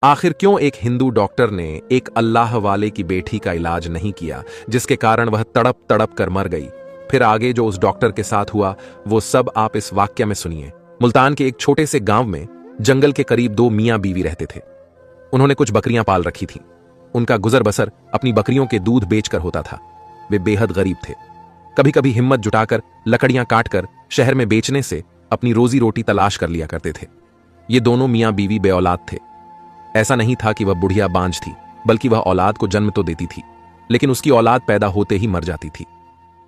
आखिर क्यों एक हिंदू डॉक्टर ने एक अल्लाह वाले की बेटी का इलाज नहीं किया, जिसके कारण वह तड़प तड़प कर मर गई। फिर आगे जो उस डॉक्टर के साथ हुआ वो सब आप इस वाक्य में सुनिए। मुल्तान के एक छोटे से गांव में जंगल के करीब दो मियां बीवी रहते थे। उन्होंने कुछ बकरियां पाल रखी थीं। उनका गुजर बसर अपनी बकरियों के दूध बेचकर होता था। वे बेहद गरीब थे। कभी कभी हिम्मत जुटाकर लकड़ियां काटकर शहर में बेचने से अपनी रोजी रोटी तलाश कर लिया करते थे। ये दोनों मियां बीवी बेऔलाद थे। ऐसा नहीं था कि वह बुढ़िया बांझ थी, बल्कि वह औलाद को जन्म तो देती थी, लेकिन उसकी औलाद पैदा होते ही मर जाती थी।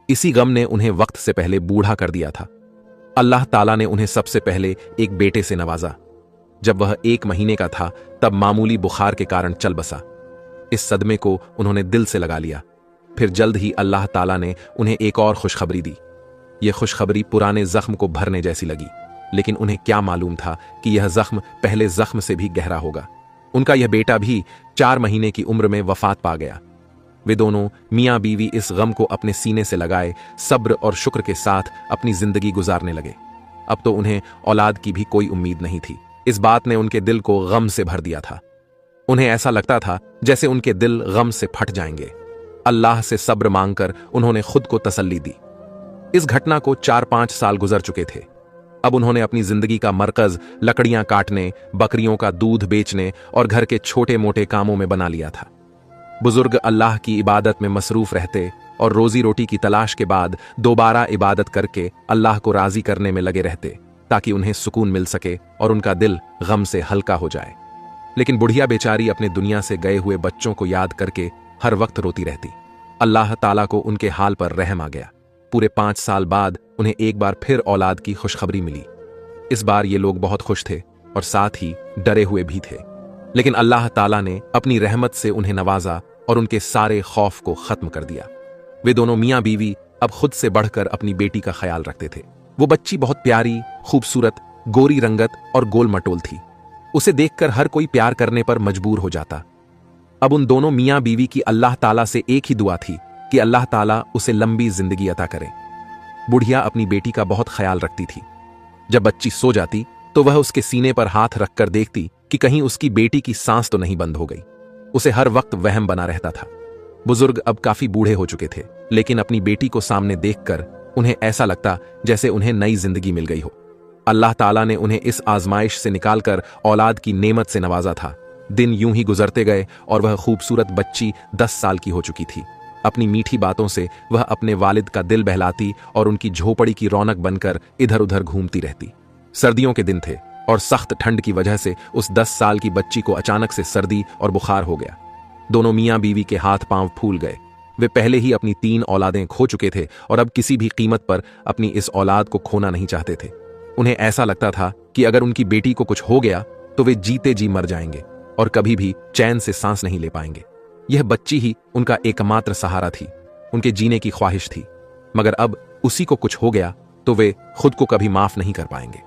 इसी गम ने उन्हें वक्त से पहले बूढ़ा कर दिया था। अल्लाह ताला ने उन्हें सबसे पहले एक बेटे से नवाजा। जब वह 1 महीने का था तब मामूली बुखार के कारण चल बसा। इस सदमे को उन्होंने दिल से लगा लिया। फिर जल्द ही अल्लाह ताला ने उन्हें एक और खुशखबरी दी। यह खुशखबरी पुराने जख्म को भरने जैसी लगी, लेकिन उन्हें क्या मालूम था कि यह जख्म पहले जख्म से भी गहरा होगा। उनका यह बेटा भी 4 महीने की उम्र में वफात पा गया। वे दोनों मियां बीवी इस गम को अपने सीने से लगाए सब्र और शुक्र के साथ अपनी जिंदगी गुजारने लगे। अब तो उन्हें औलाद की भी कोई उम्मीद नहीं थी। इस बात ने उनके दिल को गम से भर दिया था। उन्हें ऐसा लगता था जैसे उनके दिल गम से फट जाएंगे। अल्लाह से सब्र मांगकर उन्होंने खुद को तसल्ली दी। इस घटना को 4-5 साल गुजर चुके थे। अब उन्होंने अपनी जिंदगी का मरकज लकड़ियां काटने, बकरियों का दूध बेचने और घर के छोटे मोटे कामों में बना लिया था। बुजुर्ग अल्लाह की इबादत में मसरूफ रहते और रोजी रोटी की तलाश के बाद दोबारा इबादत करके अल्लाह को राजी करने में लगे रहते, ताकि उन्हें सुकून मिल सके और उनका दिल गम से हल्का हो जाए। लेकिन बुढ़िया बेचारी अपने दुनिया से गए हुए बच्चों को याद करके हर वक्त रोती रहती। अल्लाह ताला को उनके हाल पर रहम आ गया। पूरे 5 साल बाद उन्हें एक बार फिर औलाद की खुशखबरी मिली। इस बार ये लोग बहुत खुश थे और साथ ही डरे हुए भी थे। लेकिन अल्लाह ताला ने अपनी रहमत से उन्हें नवाजा और उनके सारे खौफ को खत्म कर दिया। वे दोनों मियां बीवी अब खुद से बढ़कर अपनी बेटी का ख्याल रखते थे। वो बच्ची बहुत प्यारी, खूबसूरत, गोरी रंगत और गोल मटोल थी। उसे देखकर हर कोई प्यार करने पर मजबूर हो जाता। अब उन दोनों मियां बीवी की अल्लाह ताला से एक ही दुआ थी कि अल्लाह ताला उसे लंबी जिंदगी अता करे। बुढ़िया अपनी बेटी का बहुत ख्याल रखती थी। जब बच्ची सो जाती तो वह उसके सीने पर हाथ रखकर देखती कि कहीं उसकी बेटी की सांस तो नहीं बंद हो गई। उसे हर वक्त वहम बना रहता था। बुजुर्ग अब काफी बूढ़े हो चुके थे, लेकिन अपनी बेटी को सामने देखकर उन्हें ऐसा लगता जैसे उन्हें नई जिंदगी मिल गई हो। अल्लाह ताला ने उन्हें इस आजमाइश से निकालकर औलाद की नेमत से नवाजा था। दिन यूं ही गुजरते गए और वह खूबसूरत बच्ची 10 साल की हो चुकी थी। अपनी मीठी बातों से वह अपने वालिद का दिल बहलाती और उनकी झोपड़ी की रौनक बनकर इधर उधर घूमती रहती। सर्दियों के दिन थे और सख्त ठंड की वजह से उस 10 साल की बच्ची को अचानक से सर्दी और बुखार हो गया। दोनों मियां बीवी के हाथ पांव फूल गए। वे पहले ही अपनी 3 औलादें खो चुके थे और अब किसी भी कीमत पर अपनी इस औलाद को खोना नहीं चाहते थे। उन्हें ऐसा लगता था कि अगर उनकी बेटी को कुछ हो गया तो वे जीते जी मर जाएंगे और कभी भी चैन से सांस नहीं ले पाएंगे। यह बच्ची ही उनका एकमात्र सहारा थी, उनके जीने की ख्वाहिश थी। मगर अब उसी को कुछ हो गया तो वे खुद को कभी माफ नहीं कर पाएंगे।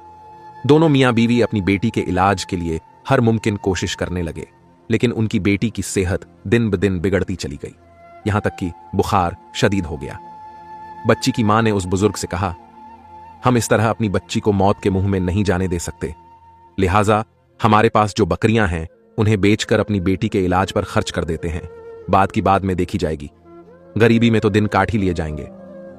दोनों मियां बीवी अपनी बेटी के इलाज के लिए हर मुमकिन कोशिश करने लगे, लेकिन उनकी बेटी की सेहत दिन ब दिन बिगड़ती चली गई, यहां तक कि बुखार शदीद हो गया। बच्ची की मां ने उस बुजुर्ग से कहा, हम इस तरह अपनी बच्ची को मौत के मुंह में नहीं जाने दे सकते, लिहाजा हमारे पास जो बकरियां हैं उन्हें बेचकर अपनी बेटी के इलाज पर खर्च कर देते हैं। बात की बाद में देखी जाएगी। गरीबी में तो दिन काट ही लिए जाएंगे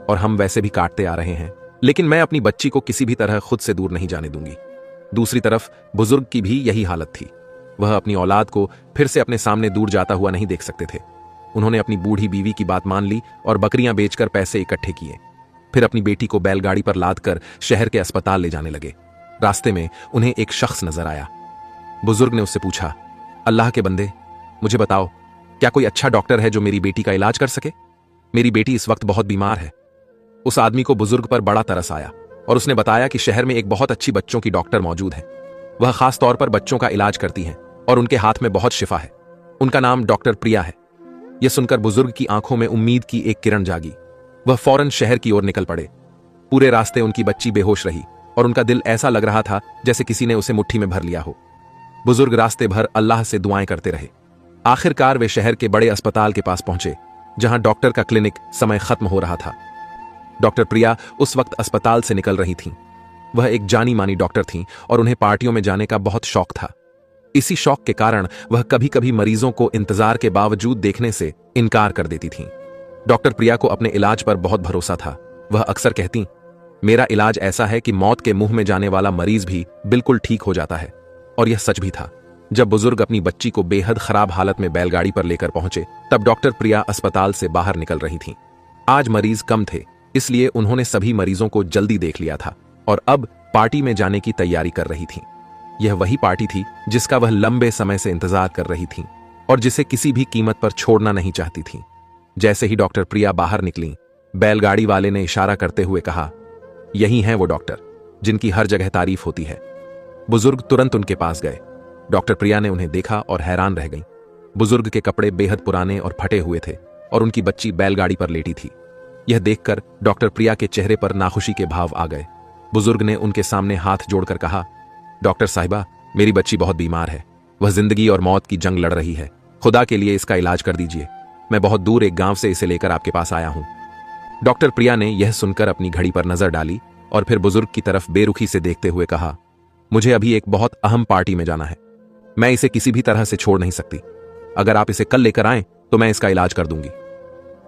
और हम वैसे भी काटते आ रहे हैं, लेकिन मैं अपनी बच्ची को किसी भी तरह खुद से दूर नहीं जाने दूंगी। दूसरी तरफ बुजुर्ग की भी यही हालत थी। वह अपनी औलाद को फिर से अपने सामने दूर जाता हुआ नहीं देख सकते थे। उन्होंने अपनी बूढ़ी बीवी की बात मान ली और बकरियां बेचकर पैसे इकट्ठे किए। फिर अपनी बेटी को बैलगाड़ी पर लादकर शहर के अस्पताल ले जाने लगे। रास्ते में उन्हें एक शख्स नजर आया। बुजुर्ग ने उससे पूछा, अल्लाह के बंदे, मुझे बताओ, क्या कोई अच्छा डॉक्टर है जो मेरी बेटी का इलाज कर सके? मेरी बेटी इस वक्त बहुत बीमार है। उस आदमी को बुजुर्ग पर बड़ा तरस आया और उसने बताया कि शहर में एक बहुत अच्छी बच्चों की डॉक्टर मौजूद है। वह खास तौर पर बच्चों का इलाज करती हैं और उनके हाथ में बहुत शिफा है। उनका नाम डॉक्टर प्रिया है। यह सुनकर बुजुर्ग की आंखों में उम्मीद की एक किरण जागी। वह फौरन शहर की ओर निकल पड़े। पूरे रास्ते उनकी बच्ची बेहोश रही और उनका दिल ऐसा लग रहा था जैसे किसी ने उसे मुट्ठी में भर लिया हो। बुजुर्ग रास्ते भर अल्लाह से दुआएं करते रहे। आखिरकार वे शहर के बड़े अस्पताल के पास पहुंचे, जहां डॉक्टर का क्लिनिक समय खत्म हो रहा था। डॉक्टर प्रिया उस वक्त अस्पताल से निकल रही थीं। वह एक जानी मानी डॉक्टर थीं और उन्हें पार्टियों में जाने का बहुत शौक था। इसी शौक के कारण वह कभी कभी मरीजों को इंतजार के बावजूद देखने से इनकार कर देती थीं। डॉक्टर प्रिया को अपने इलाज पर बहुत भरोसा था। वह अक्सर कहती, मेरा इलाज ऐसा है कि मौत के मुंह में जाने वाला मरीज भी बिल्कुल ठीक हो जाता है। और यह सच भी था। जब बुजुर्ग अपनी बच्ची को बेहद खराब हालत में बैलगाड़ी पर लेकर पहुंचे, तब डॉक्टर प्रिया अस्पताल से बाहर निकल रही थीं। आज मरीज कम थे, इसलिए उन्होंने सभी मरीजों को जल्दी देख लिया था और अब पार्टी में जाने की तैयारी कर रही थीं। यह वही पार्टी थी जिसका वह लंबे समय से इंतजार कर रही थीं और जिसे किसी भी कीमत पर छोड़ना नहीं चाहती थीं। जैसे ही डॉक्टर प्रिया बाहर निकलीं, बैलगाड़ी वाले ने इशारा करते हुए कहा, यही हैं वो डॉक्टर जिनकी हर जगह तारीफ होती है। बुजुर्ग तुरंत उनके पास गए। डॉक्टर प्रिया ने उन्हें देखा और हैरान रह गईं। बुजुर्ग के कपड़े बेहद पुराने और फटे हुए थे और उनकी बच्ची बैलगाड़ी पर लेटी थी। यह देखकर डॉक्टर प्रिया के चेहरे पर नाखुशी के भाव आ गए। बुजुर्ग ने उनके सामने हाथ जोड़कर कहा, डॉक्टर साहिबा, मेरी बच्ची बहुत बीमार है। वह जिंदगी और मौत की जंग लड़ रही है। खुदा के लिए इसका इलाज कर दीजिए। मैं बहुत दूर एक गांव से इसे लेकर आपके पास आया हूं। डॉक्टर प्रिया ने यह सुनकर अपनी घड़ी पर नजर डाली और फिर बुजुर्ग की तरफ बेरुखी से देखते हुए कहा, मुझे अभी एक बहुत अहम पार्टी में जाना है। मैं इसे किसी भी तरह से छोड़ नहीं सकती। अगर आप इसे कल लेकर आएं तो मैं इसका इलाज कर दूंगी।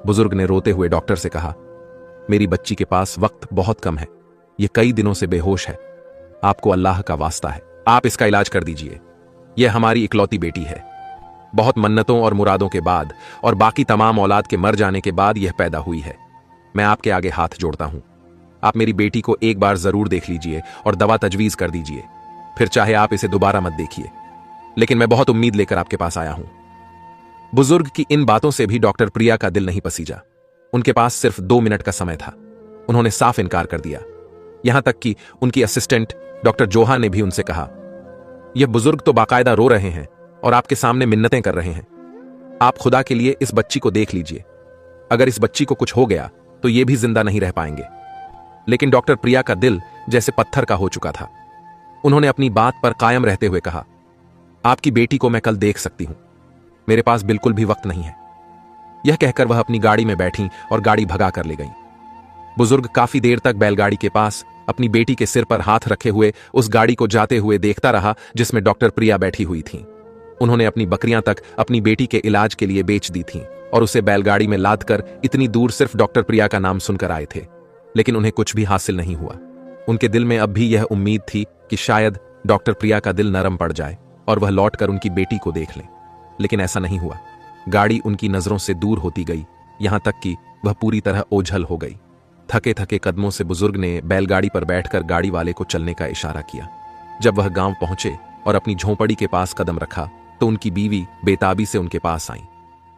बुजुर्ग ने रोते हुए डॉक्टर से कहा, मेरी बच्ची के पास वक्त बहुत कम है। यह कई दिनों से बेहोश है। आपको अल्लाह का वास्ता है, आप इसका इलाज कर दीजिए। यह हमारी इकलौती बेटी है। बहुत मन्नतों और मुरादों के बाद और बाकी तमाम औलाद के मर जाने के बाद यह पैदा हुई है। मैं आपके आगे हाथ जोड़ता हूं। आप मेरी बेटी को एक बार जरूर देख लीजिए और दवा तजवीज कर दीजिए। फिर चाहे आप इसे दोबारा मत देखिए, लेकिन मैं बहुत उम्मीद लेकर आपके पास आया हूं। बुजुर्ग की इन बातों से भी डॉक्टर प्रिया का दिल नहीं पसीजा। उनके पास सिर्फ 2 मिनट का समय था। उन्होंने साफ इनकार कर दिया। यहां तक कि उनकी असिस्टेंट डॉक्टर जोहा ने भी उनसे कहा, यह बुजुर्ग तो बाकायदा रो रहे हैं और आपके सामने मिन्नतें कर रहे हैं। आप खुदा के लिए इस बच्ची को देख लीजिए। अगर इस बच्ची को कुछ हो गया तो यह भी जिंदा नहीं रह पाएंगे। लेकिन डॉक्टर प्रिया का दिल जैसे पत्थर का हो चुका था। उन्होंने अपनी बात पर कायम रहते हुए कहा, आपकी बेटी को मैं कल देख सकती हूं। मेरे पास बिल्कुल भी वक्त नहीं है। यह कहकर वह अपनी गाड़ी में बैठी और गाड़ी भगा कर ले गई। बुजुर्ग काफी देर तक बैलगाड़ी के पास अपनी बेटी के सिर पर हाथ रखे हुए उस गाड़ी को जाते हुए देखता रहा जिसमें डॉक्टर प्रिया बैठी हुई थीं। उन्होंने अपनी बकरियां तक अपनी बेटी के इलाज के लिए बेच दी थीं और उसे बैलगाड़ी में लादकर इतनी दूर सिर्फ डॉक्टर प्रिया का नाम सुनकर आए थे। लेकिन उन्हें कुछ भी हासिल नहीं हुआ। उनके दिल में अब भी यह उम्मीद थी कि शायद डॉक्टर प्रिया का दिल नरम पड़ जाए और वह लौटकर उनकी बेटी को देख ले। लेकिन ऐसा नहीं हुआ। गाड़ी उनकी नजरों से दूर होती गई, यहां तक कि वह पूरी तरह ओझल हो गई। थके थके कदमों से बुजुर्ग ने बैलगाड़ी पर बैठकर गाड़ी वाले को चलने का इशारा किया। जब वह गांव पहुंचे और अपनी झोंपड़ी के पास कदम रखा तो उनकी बीवी बेताबी से उनके पास आई।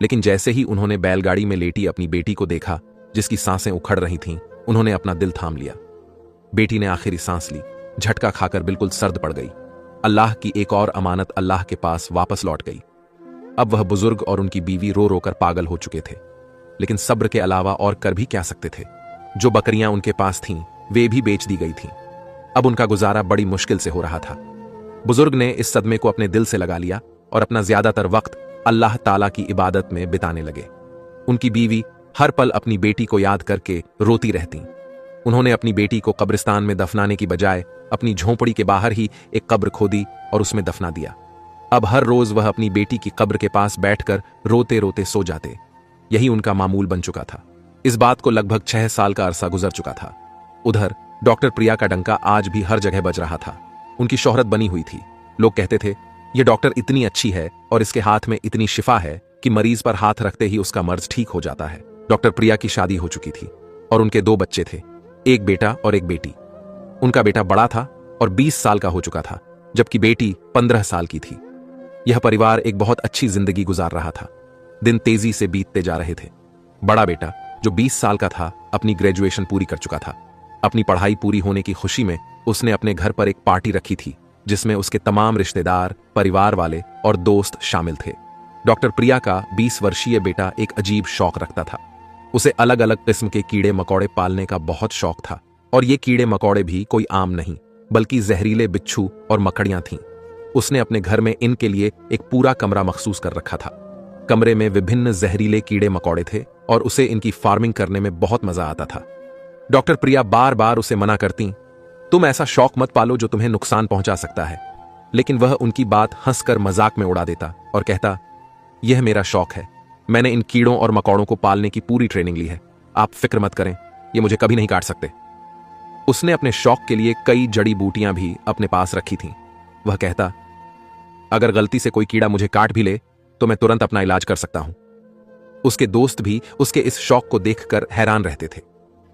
लेकिन जैसे ही उन्होंने बैलगाड़ी में लेटी अपनी बेटी को देखा, जिसकी सांसें उखड़ रही थीं, उन्होंने अपना दिल थाम लिया। बेटी ने आखिरी सांस ली, झटका खाकर बिल्कुल सर्द पड़ गई। अल्लाह की एक और अमानत अल्लाह के पास वापस लौट गई। अब वह बुजुर्ग और उनकी बीवी रो रो कर पागल हो चुके थे। लेकिन सब्र के अलावा और कर भी क्या सकते थे। जो बकरियां उनके पास थीं, वे भी बेच दी गई थीं। अब उनका गुजारा बड़ी मुश्किल से हो रहा था। बुजुर्ग ने इस सदमे को अपने दिल से लगा लिया और अपना ज्यादातर वक्त अल्लाह ताला की इबादत में बिताने लगे। उनकी बीवी हर पल अपनी बेटी को याद करके रोती रहती। उन्होंने अपनी बेटी को कब्रिस्तान में दफनाने की बजाय अपनी झोंपड़ी के बाहर ही एक कब्र खोदी और उसमें दफना दिया। अब हर रोज वह अपनी बेटी की कब्र के पास बैठकर रोते रोते सो जाते। यही उनका मामूल बन चुका था। इस बात को लगभग 6 साल का अरसा गुजर चुका था। उधर डॉक्टर प्रिया का डंका आज भी हर जगह बज रहा था। उनकी शोहरत बनी हुई थी। लोग कहते थे, यह डॉक्टर इतनी अच्छी है और इसके हाथ में इतनी शिफा है कि मरीज पर हाथ रखते ही उसका मर्ज ठीक हो जाता है। डॉक्टर प्रिया की शादी हो चुकी थी और उनके 2 बच्चे थे, एक बेटा और एक बेटी। उनका बेटा बड़ा था और 20 साल का हो चुका था, जबकि बेटी 15 साल की थी। यह परिवार एक बहुत अच्छी जिंदगी गुजार रहा था। दिन तेजी से बीतते जा रहे थे। बड़ा बेटा जो 20 साल का था, अपनी ग्रेजुएशन पूरी कर चुका था। अपनी पढ़ाई पूरी होने की खुशी में उसने अपने घर पर एक पार्टी रखी थी जिसमें उसके तमाम रिश्तेदार, परिवार वाले और दोस्त शामिल थे। डॉक्टर प्रिया का 20 वर्षीय बेटा एक अजीब शौक रखता था। उसे अलग अलग किस्म के कीड़े मकोड़े पालने का बहुत शौक था और ये कीड़े मकोड़े भी कोई आम नहीं बल्कि जहरीले बिच्छू और मकड़ियां थीं। उसने अपने घर में इनके लिए एक पूरा कमरा मखसूस कर रखा था। कमरे में विभिन्न जहरीले कीड़े मकोड़े थे और उसे इनकी फार्मिंग करने में बहुत मजा आता था। डॉक्टर प्रिया बार बार उसे मना करती, तुम ऐसा शौक मत पालो जो तुम्हें नुकसान पहुंचा सकता है। लेकिन वह उनकी बात हंसकर मजाक में उड़ा देता और कहता, यह मेरा शौक है, मैंने इन कीड़ों और मकौड़ों को पालने की पूरी ट्रेनिंग ली है, आप फिक्र मत करें, ये मुझे कभी नहीं काट सकते। उसने अपने शौक के लिए कई जड़ी बूटियां भी अपने पास रखी थीं। वह कहता, अगर गलती से कोई कीड़ा मुझे काट भी ले तो मैं तुरंत अपना इलाज कर सकता हूं। उसके दोस्त भी उसके इस शौक को देखकर हैरान रहते थे।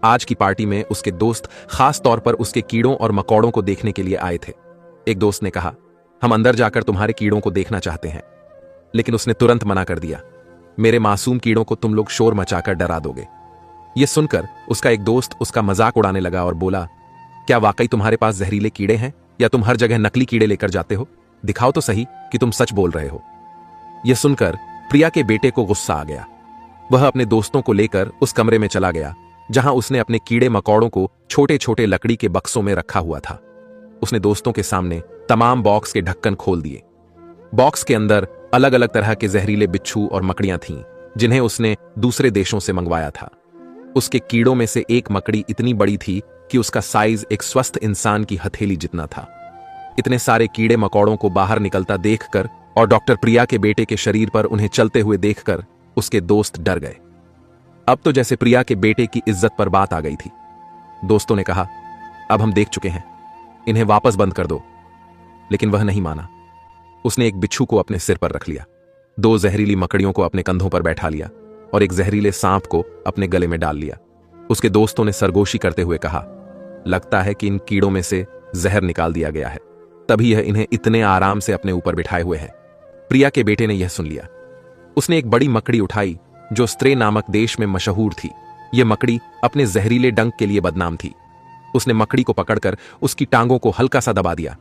आज की पार्टी में उसके दोस्त खास तौर पर उसके कीड़ों और मकौड़ों को देखने के लिए आए थे। एक दोस्त ने कहा, हम अंदर जाकर तुम्हारे कीड़ों को देखना चाहते हैं, लेकिन उसने तुरंत मना कर दिया, मेरे मासूम कीड़ों को तुम लोग शोर मचाकर डरा दोगे। यह सुनकर उसका एक दोस्त उसका मजाक उड़ाने लगा और बोला, क्या वाकई तुम्हारे पास जहरीले कीड़े हैं या तुम हर जगह नकली कीड़े लेकर जाते हो? दिखाओ तो सही कि तुम सच बोल रहे हो। यह सुनकर प्रिया के बेटे को गुस्सा आ गया। वह अपने दोस्तों को लेकर उस कमरे में चला गया जहां उसने अपने कीड़े मकौड़ों को छोटे छोटे लकड़ी के बक्सों में रखा हुआ था। उसने दोस्तों के सामने तमाम बॉक्स के ढक्कन खोल दिए। बॉक्स के अंदर अलग अलग तरह के जहरीले बिच्छू और मकड़ियां थीं, जिन्हें उसने दूसरे देशों से मंगवाया था। उसके कीड़ों में से एक मकड़ी इतनी बड़ी थी कि उसका साइज एक स्वस्थ इंसान की हथेली जितना था। इतने सारे कीड़े मकौड़ों को बाहर निकलता देखकर और डॉक्टर प्रिया के बेटे के शरीर पर उन्हें चलते हुए देखकर उसके दोस्त डर गए। अब तो जैसे प्रिया के बेटे की इज्जत पर बात आ गई थी। दोस्तों ने कहा, अब हम देख चुके हैं, इन्हें वापस बंद कर दो। लेकिन वह नहीं माना। उसने एक बिच्छू को अपने सिर पर रख लिया, 2 जहरीली मकड़ियों को अपने कंधों पर बैठा लिया और एक जहरीले सांप को अपने गले में डाल लिया। उसके दोस्तों ने सरगोशी करते हुए कहा, लगता है कि इन कीड़ों में से जहर निकाल दिया गया है, तभी यह इन्हें इतने आराम से अपने ऊपर बिठाए हुए हैं। प्रिया के बेटे ने यह सुन लिया। उसने एक बड़ी मकड़ी उठाई जो स्त्रे नामक देश में मशहूर थी। यह मकड़ी अपने जहरीले डंक के लिए बदनाम थी। उसने मकड़ी को पकड़कर उसकी टांगों को हल्का सा दबा दिया।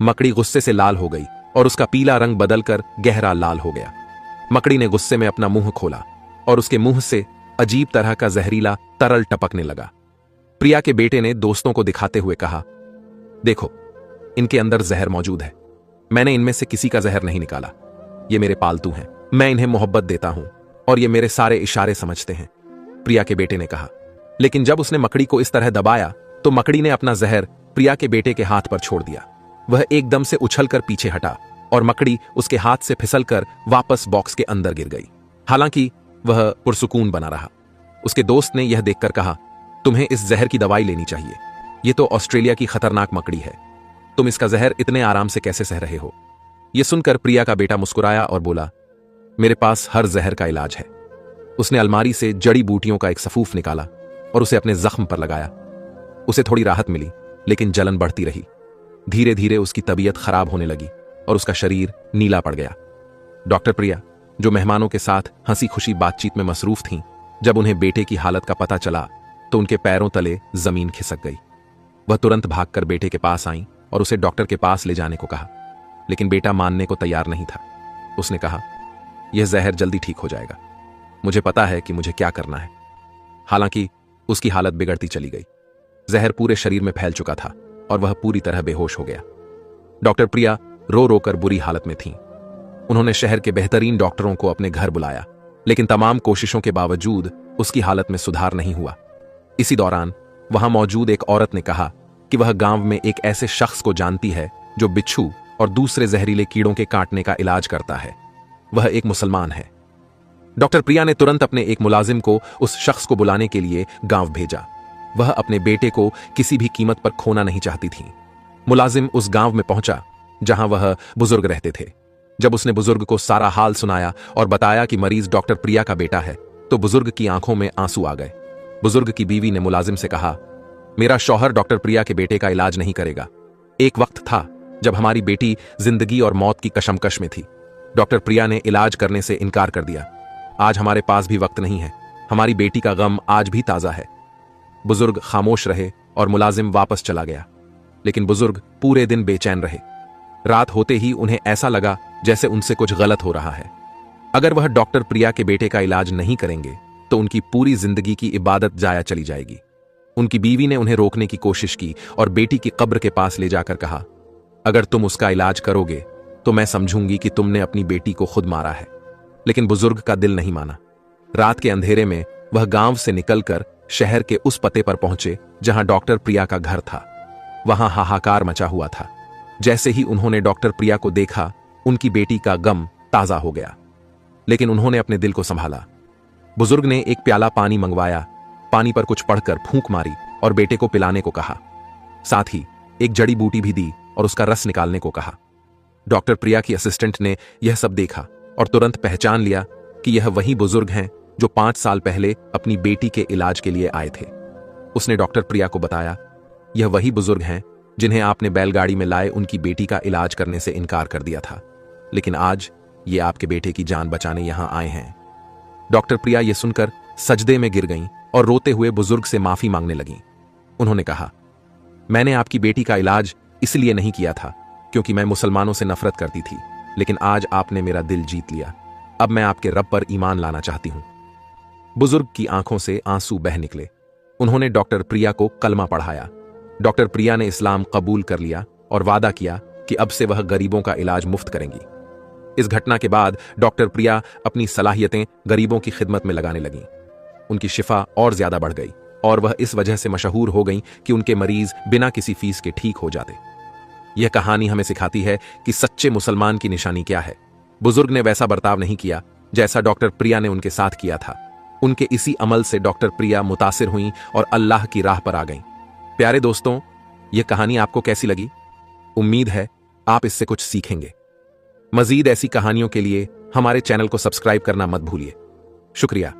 मकड़ी गुस्से से लाल हो गई और उसका पीला रंग बदलकर गहरा लाल हो गया। मकड़ी ने गुस्से में अपना मुंह खोला और उसके मुंह से अजीब तरह का जहरीला तरल टपकने लगा। प्रिया के बेटे ने दोस्तों को दिखाते हुए कहा, देखो, इनके अंदर जहर मौजूद है। मैंने इनमें से किसी का जहर नहीं निकाला। ये मेरे पालतू हैं, मैं इन्हें मोहब्बत देता हूं और ये मेरे सारे इशारे समझते हैं, प्रिया के बेटे ने कहा। लेकिन जब उसने मकड़ी को इस तरह दबाया तो मकड़ी ने अपना जहर प्रिया के बेटे के हाथ पर छोड़ दिया। वह एकदम से उछलकर पीछे हटा और मकड़ी उसके हाथ से फिसलकर वापस बॉक्स के अंदर गिर गई। हालांकि वह पुरसुकून बना रहा। उसके दोस्त ने यह देखकर कहा, तुम्हें इस जहर की दवाई लेनी चाहिए। यह तो ऑस्ट्रेलिया की खतरनाक मकड़ी है, तुम इसका जहर इतने आराम से कैसे सह रहे हो? यह सुनकर प्रिया का बेटा मुस्कुराया और बोला, मेरे पास हर जहर का इलाज है। उसने अलमारी से जड़ी बूटियों का एक सफूफ निकाला और उसे अपने जख्म पर लगाया। उसे थोड़ी राहत मिली, लेकिन जलन बढ़ती रही। धीरे धीरे उसकी तबीयत खराब होने लगी और उसका शरीर नीला पड़ गया। डॉक्टर प्रिया, जो मेहमानों के साथ हंसी खुशी बातचीत में मसरूफ थीं, जब उन्हें बेटे की हालत का पता चला तो उनके पैरों तले जमीन खिसक गई। वह तुरंत भागकर बेटे के पास आईं और उसे डॉक्टर के पास ले जाने को कहा, लेकिन बेटा मानने को तैयार नहीं था। उसने कहा, यह जहर जल्दी ठीक हो जाएगा, मुझे पता है कि मुझे क्या करना है। हालांकि उसकी हालत बिगड़ती चली गई। जहर पूरे शरीर में फैल चुका था और वह पूरी तरह बेहोश हो गया। डॉक्टर प्रिया रो रोकर बुरी हालत में थीं। उन्होंने शहर के बेहतरीन डॉक्टरों को अपने घर बुलाया, लेकिन तमाम कोशिशों के बावजूद उसकी हालत में सुधार नहीं हुआ। इसी दौरान वहां मौजूद एक औरत ने कहा कि वह गांव में एक ऐसे शख्स को जानती है जो बिच्छू और दूसरे जहरीले कीड़ों के काटने का इलाज करता है। वह एक मुसलमान है। डॉक्टर प्रिया ने तुरंत अपने एक मुलाजिम को उस शख्स को बुलाने के लिए गांव भेजा। वह अपने बेटे को किसी भी कीमत पर खोना नहीं चाहती थी। मुलाजिम उस गांव में पहुंचा जहां वह बुजुर्ग रहते थे। जब उसने बुजुर्ग को सारा हाल सुनाया और बताया कि मरीज डॉक्टर प्रिया का बेटा है, तो बुजुर्ग की आंखों में आंसू आ गए। बुजुर्ग की बीवी ने मुलाजिम से कहा, मेरा शौहर डॉक्टर प्रिया के बेटे का इलाज नहीं करेगा। एक वक्त था जब हमारी बेटी जिंदगी और मौत की कशमकश में थी। डॉक्टर प्रिया ने इलाज करने से इनकार कर दिया। आज हमारे पास भी वक्त नहीं है। हमारी बेटी का गम आज भी ताजा है। बुजुर्ग खामोश रहे और मुलाजिम वापस चला गया। लेकिन बुजुर्ग पूरे दिन बेचैन रहे। रात होते ही उन्हें ऐसा लगा जैसे उनसे कुछ गलत हो रहा है। अगर वह डॉक्टर प्रिया के बेटे का इलाज नहीं करेंगे तो उनकी पूरी जिंदगी की इबादत जाया चली जाएगी। उनकी बीवी ने उन्हें रोकने की कोशिश की और बेटी की कब्र के पास ले जाकर कहा, अगर तुम उसका इलाज करोगे तो मैं समझूंगी कि तुमने अपनी बेटी को खुद मारा है। लेकिन बुजुर्ग का दिल नहीं माना। रात के अंधेरे में वह गांव से निकलकर शहर के उस पते पर पहुंचे जहां डॉक्टर प्रिया का घर था। वहां हाहाकार मचा हुआ था। जैसे ही उन्होंने डॉक्टर प्रिया को देखा, उनकी बेटी का गम ताजा हो गया। लेकिन उन्होंने अपने दिल को संभाला। बुजुर्ग ने एक प्याला पानी मंगवाया, पानी पर कुछ पढ़कर फूंक मारी और बेटे को पिलाने को कहा। साथ ही एक जड़ी बूटी भी दी और उसका रस निकालने को कहा। डॉक्टर प्रिया की असिस्टेंट ने यह सब देखा और तुरंत पहचान लिया कि यह वही बुजुर्ग हैं जो 5 साल पहले अपनी बेटी के इलाज के लिए आए थे। उसने डॉक्टर प्रिया को बताया, यह वही बुजुर्ग हैं जिन्हें आपने बैलगाड़ी में लाए उनकी बेटी का इलाज करने से इनकार कर दिया था, लेकिन आज ये आपके बेटे की जान बचाने यहां आए हैं। डॉक्टर प्रिया यह सुनकर सजदे में गिर गईं और रोते हुए बुजुर्ग से माफी मांगने लगीं। उन्होंने कहा, मैंने आपकी बेटी का इलाज इसलिए नहीं किया था क्योंकि मैं मुसलमानों से नफरत करती थी, लेकिन आज आपने मेरा दिल जीत लिया। अब मैं आपके रब पर ईमान लाना चाहती हूं। बुजुर्ग की आंखों से आंसू बह निकले। उन्होंने डॉक्टर प्रिया को कलमा पढ़ाया। डॉक्टर प्रिया ने इस्लाम कबूल कर लिया और वादा किया कि अब से वह गरीबों का इलाज मुफ्त करेंगी। इस घटना के बाद डॉक्टर प्रिया अपनी सलाहियतें गरीबों की खिदमत में लगाने लगीं। उनकी शिफा और ज्यादा बढ़ गई और वह इस वजह से मशहूर हो गईं कि उनके मरीज बिना किसी फीस के ठीक हो जाते। यह कहानी हमें सिखाती है कि सच्चे मुसलमान की निशानी क्या है। बुजुर्ग ने वैसा बर्ताव नहीं किया जैसा डॉक्टर प्रिया ने उनके साथ किया था। उनके इसी अमल से डॉक्टर प्रिया मुतासिर हुईं और अल्लाह की राह पर आ गईं। प्यारे दोस्तों, यह कहानी आपको कैसी लगी? उम्मीद है आप इससे कुछ सीखेंगे। मजीद ऐसी कहानियों के लिए हमारे चैनल को सब्सक्राइब करना मत भूलिए। शुक्रिया।